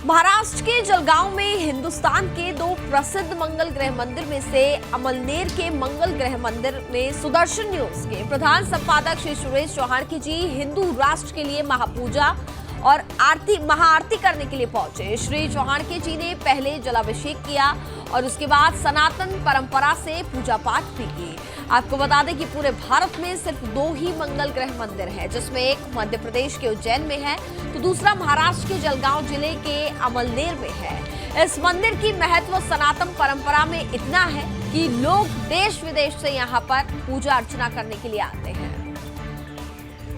महाराष्ट्र के जलगांव में हिंदुस्तान के दो प्रसिद्ध मंगल ग्रह मंदिर में से अमलनेर के मंगल ग्रह मंदिर में सुदर्शन न्यूज के प्रधान संपादक श्री सुरेश चौहान की जी हिंदू राष्ट्र के लिए महापूजा और महाआरती करने के लिए पहुंचे। श्री चौहान के जी ने पहले जलाभिषेक किया और उसके बाद सनातन परंपरा से पूजा पाठ भी की। आपको बता दें कि पूरे भारत में सिर्फ दो ही मंगल ग्रह मंदिर है, जिसमें एक मध्य प्रदेश के उज्जैन में है तो दूसरा महाराष्ट्र के जलगांव जिले के अमलनेर में है। इस मंदिर की महत्व सनातन परंपरा में इतना है कि लोग देश विदेश से यहाँ पर पूजा अर्चना करने के लिए आते हैं।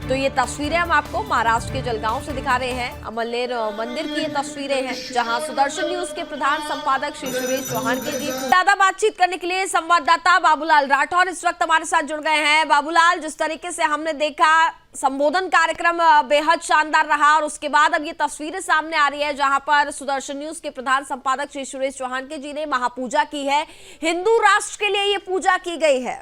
तो ये तस्वीरें हम आपको महाराष्ट्र के जलगांव से दिखा रहे हैं। अमलनेर मंदिर की ये तस्वीरें हैं, जहां सुदर्शन न्यूज के प्रधान संपादक श्री सुरेश चौहान के जी ज्यादा बातचीत करने के लिए संवाददाता बाबूलाल राठौर इस वक्त हमारे साथ जुड़ गए हैं। बाबूलाल, जिस तरीके से हमने देखा संबोधन कार्यक्रम बेहद शानदार रहा और उसके बाद अब ये तस्वीरें सामने आ रही है जहां पर सुदर्शन न्यूज के प्रधान संपादक श्री सुरेश चौहान के जी ने महापूजा की है। हिंदू राष्ट्र के लिए ये पूजा की गई है।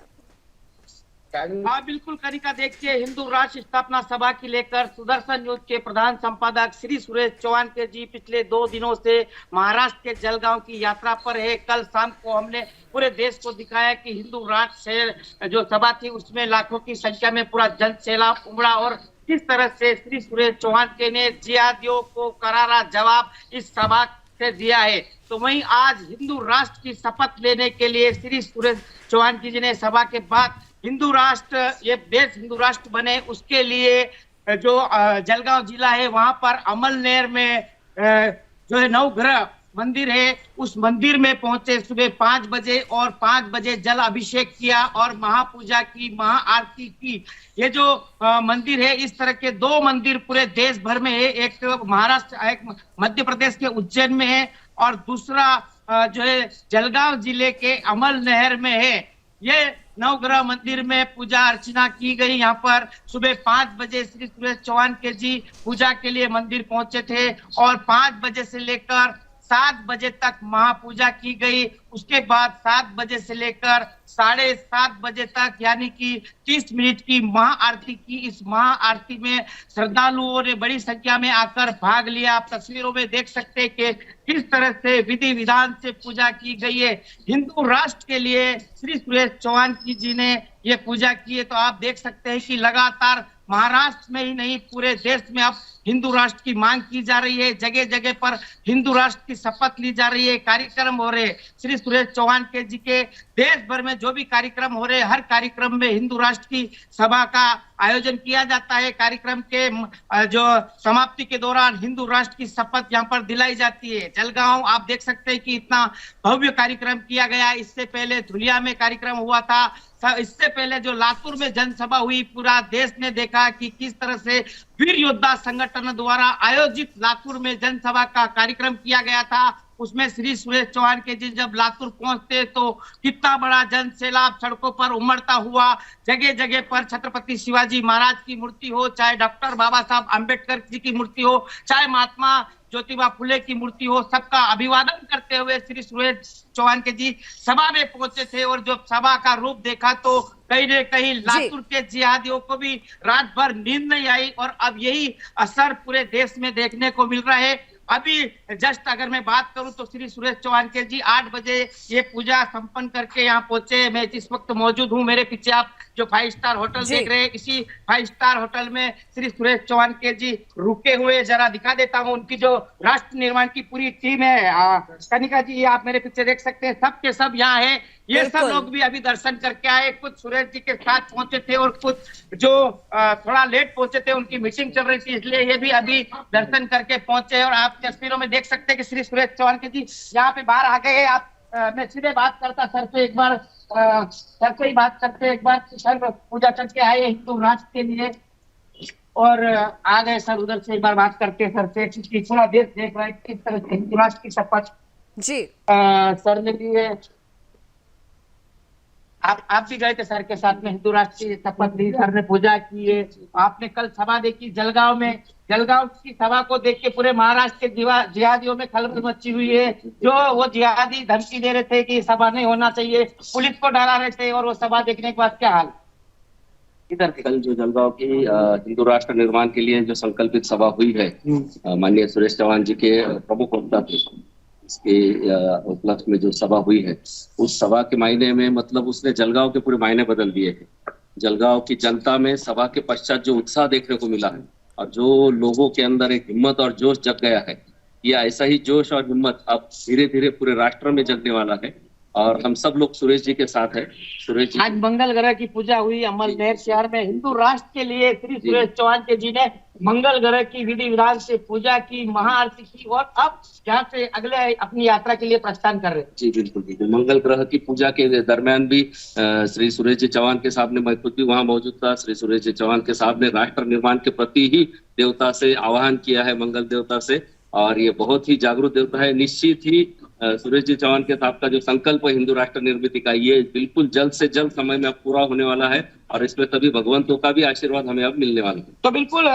हाँ बिल्कुल कनिका, देखिए हिंदू राष्ट्र स्थापना सभा की लेकर सुदर्शन न्यूज के प्रधान संपादक श्री सुरेश चौहान के जी पिछले 2 दिनों से महाराष्ट्र के जलगांव की यात्रा पर है। कल शाम को हमने पूरे देश को दिखाया कि हिंदू राष्ट्र से जो सभा थी उसमें लाखों की संख्या में पूरा जन सैलाब उमड़ा और किस तरह से श्री सुरेश चौहान के ने जिहादियों को करारा जवाब इस सभा से दिया है। तो वहीं आज हिंदू राष्ट्र की शपथ लेने के लिए श्री सुरेश चौहान की जी ने सभा के बाद हिंदू राष्ट्र, ये देश हिंदू राष्ट्र बने उसके लिए जो जलगांव जिला है वहां पर अमलनेर में जो है नवग्रह मंदिर है उस मंदिर में पहुंचे सुबह 5 बजे और 5 बजे जल अभिषेक किया और महापूजा की, महाआरती की। ये जो मंदिर है, इस तरह के 2 मंदिर पूरे देश भर में है। एक महाराष्ट्र, एक मध्य प्रदेश के उज्जैन में है और दूसरा जो है जलगांव जिले के अमलनेर में है। ये नवग्रह मंदिर में पूजा अर्चना की गई। यहाँ पर सुबह 5 बजे श्री सुरेश चौहान के जी पूजा के लिए मंदिर पहुंचे थे और 5 बजे से लेकर 7 बजे तक महापूजा की गई। उसके बाद 7 बजे से लेकर 7:30 बजे तक यानी कि 30 मिनट की महाआरती की। इस महाआरती में श्रद्धालुओं ने बड़ी संख्या में आकर भाग लिया। आप तस्वीरों में देख सकते हैं कि किस तरह से विधि विधान से पूजा की गई है। हिंदू राष्ट्र के लिए श्री सुरेश चौहान की जी ने ये पूजा की है। तो आप देख सकते हैं कि लगातार महाराष्ट्र में ही नहीं पूरे देश में अब हिंदू राष्ट्र की मांग की जा रही है। जगह जगह पर हिंदू राष्ट्र की शपथ ली जा रही है, कार्यक्रम हो रहे हैं। श्री सुरेश चौहान के जी के देश भर में जो भी कार्यक्रम हो रहे हैं, हर कार्यक्रम में हिंदू राष्ट्र की सभा का आयोजन किया जाता है। कार्यक्रम के जो समाप्ति के दौरान हिंदू राष्ट्र की शपथ यहाँ पर दिलाई जाती है। जलगांव आप देख सकते हैं कि इतना भव्य कार्यक्रम किया गया। इससे पहले धुलिया में कार्यक्रम हुआ था, इससे पहले जो लातूर में जनसभा हुई, पूरा देश ने देखा कि किस तरह से वीर योद्धा संगठन द्वारा आयोजित लातूर में जनसभा का कार्यक्रम किया गया था। उसमें श्री सुरेश चौहान के जी जब लातूर पहुंचते तो कितना बड़ा जन सैलाब सड़कों पर उमड़ता हुआ। जगह जगह पर छत्रपति शिवाजी महाराज की मूर्ति हो, चाहे डॉक्टर बाबा साहब अम्बेडकर जी की मूर्ति हो, चाहे महात्मा ज्योतिबा फुले की मूर्ति हो, सबका अभिवादन करते हुए श्री सुरेश चौहान के जी सभा में पहुंचे थे। और जब सभा का रूप देखा तो कहीं न कहीं लातूर के जिहादियों को भी रात भर नींद नहीं आई और अब यही असर पूरे देश में देखने को मिल रहा है। अभी जस्ट अगर मैं बात करूं तो श्री सुरेश चौहान के जी 8 बजे ये पूजा संपन्न करके यहाँ पहुंचे। मैं इस वक्त मौजूद हूँ, मेरे पीछे आप जो 5 स्टार होटल देख रहे हैं, इसी 5 स्टार होटल में श्री सुरेश चौहान के जी रुके हुए। जरा दिखा देता हूँ उनकी जो राष्ट्र निर्माण की पूरी टीम है। कनिका जी, आप मेरे पीछे देख सकते हैं, सब के सब यहाँ है। ये सब लोग भी अभी दर्शन करके आए। कुछ सुरेश जी के साथ पहुंचे थे और कुछ जो थोड़ा लेट पहुंचे थे, उनकी मीटिंग चल रही थी, इसलिए ये भी अभी दर्शन करके पहुंचे। और आप तस्वीरों में देख सकते हैं कि श्री सुरेश चौहान के जी यहाँ पे बाहर आ गए। आप मैं सीधे बात करता सर से एक बार, सर से ही बात करते एक बार। सर पूजा करके आए हिंदू राष्ट्र के लिए और आ गए सर, उधर से एक बार बात करते हैं सर से, क्योंकि पूरा देश देख रहा है किस तरह से हिंदू राष्ट्र की शपथ जी सर ने ली है। आप भी गए थे सर के साथ में, हिंदू राष्ट्र की शपथ ली, सर ने पूजा की है। आपने कल सभा देखी जलगांव में, जलगांव की सभा को देख के पूरे महाराष्ट्र के जिहादियों में खलबली मची हुई है। जो वो जिहादी धमकी दे रहे थे कि सभा नहीं होना चाहिए, पुलिस को डरा रहे थे, और वो सभा देखने के बाद क्या हाल? इधर कल जो जलगांव की हिंदू राष्ट्र निर्माण के लिए जो संकल्पित सभा हुई है, माननीय सुरेश चौहान जी के प्रमुख वक्ता थे, इसके उपलक्ष्य में जो सभा हुई है, उस सभा के मायने में मतलब उसने जलगांव के पूरे मायने बदल दिए हैं। जलगांव की जनता में सभा के पश्चात जो उत्साह देखने को मिला है और जो लोगों के अंदर एक हिम्मत और जोश जग गया है, ये ऐसा ही जोश और हिम्मत अब धीरे धीरे पूरे राष्ट्र में जगने वाला है। और हम सब लोग सुरेश जी के साथ हैं। सुरेश जी, आज मंगल ग्रह की पूजा हुई अमलनेर शहर में। हिंदू राष्ट्र के लिए श्री सुरेश चौहान के जी ने मंगल ग्रह की विधि विधान से पूजा की, महाआरती की और अब यहाँ से अगले अपनी यात्रा के लिए प्रस्थान कर रहे हैं। जी बिल्कुल बिल्कुल। मंगल ग्रह की पूजा के दरमियान भी श्री सुरेश जी चौहान के साहब ने, मैं खुद भी वहाँ मौजूद था, श्री सुरेश जी चौहान के साहब ने राष्ट्र निर्माण के प्रति ही देवता से आह्वान किया है, मंगल देवता से, और ये बहुत ही जागरूक देवता है। निश्चित ही सुरेश जी चौहान के साहब का जो संकल्प है हिंदू राष्ट्र निर्मित का, ये बिल्कुल जल्द से जल्द समय में अब पूरा होने वाला है और इसमें सभी भगवंतों का भी आशीर्वाद हमें अब मिलने वाला है। तो बिल्कुल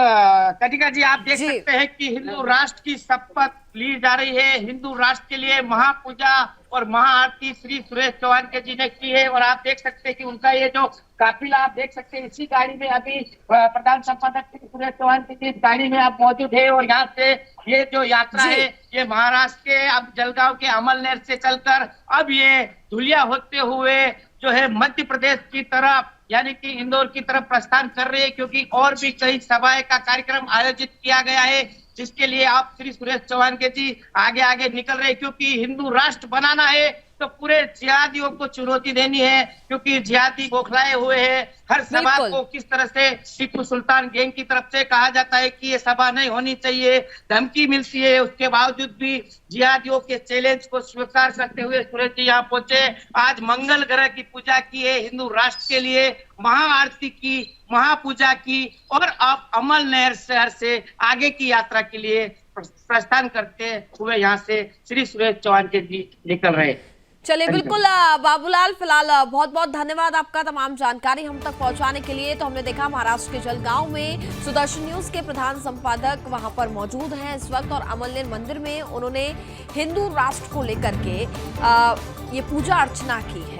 कनिका जी, आप देख सकते हैं कि हिंदू राष्ट्र की शपथ ली जा रही है। हिंदू राष्ट्र के लिए महापूजा और महाआरती श्री सुरेश चौहान के जी ने की है और आप देख सकते हैं कि उनका ये जो काफिला आप देख सकते हैं, इसी गाड़ी में अभी प्रधान संपादक श्री सुरेश चौहान की जी गाड़ी में आप मौजूद है और यहाँ से ये जो यात्रा है ये महाराष्ट्र के अब जलगांव के अमलनेर से चलकर अब ये धुलिया होते हुए जो है मध्य प्रदेश की तरफ यानी कि इंदौर की तरफ प्रस्थान कर रहे हैं, क्योंकि और भी कई सभाएं का कार्यक्रम आयोजित किया गया है, जिसके लिए आप श्री सुरेश चौहान के जी आगे आगे निकल रहे हैं। क्योंकि हिंदू राष्ट्र बनाना है तो पूरे जिहादियों को चुनौती देनी है, क्योंकि जिहादी बौखलाए हुए हैं। हर सभा को किस तरह से टीपू सुल्तान गैंग की तरफ से कहा जाता है कि ये सभा नहीं होनी चाहिए, धमकी मिलती है, उसके बावजूद भी जिहादियों के चैलेंज को स्वीकार करते हुए सुरेश जी यहाँ पहुंचे। आज मंगल ग्रह की पूजा की है, हिंदू राष्ट्र के लिए महाआरती की, महापूजा की और अब अमलनेर शहर से आगे की यात्रा के लिए प्रस्थान करते हुए यहाँ से श्री सुरेश चौहान के जी निकल रहे। चलिए बिल्कुल बाबूलाल, फिलहाल बहुत बहुत धन्यवाद आपका तमाम जानकारी हम तक पहुंचाने के लिए। तो हमने देखा महाराष्ट्र के जलगांव में सुदर्शन न्यूज के प्रधान संपादक वहां पर मौजूद हैं इस वक्त और अमलनेर मंदिर में उन्होंने हिंदू राष्ट्र को लेकर के ये पूजा अर्चना की है।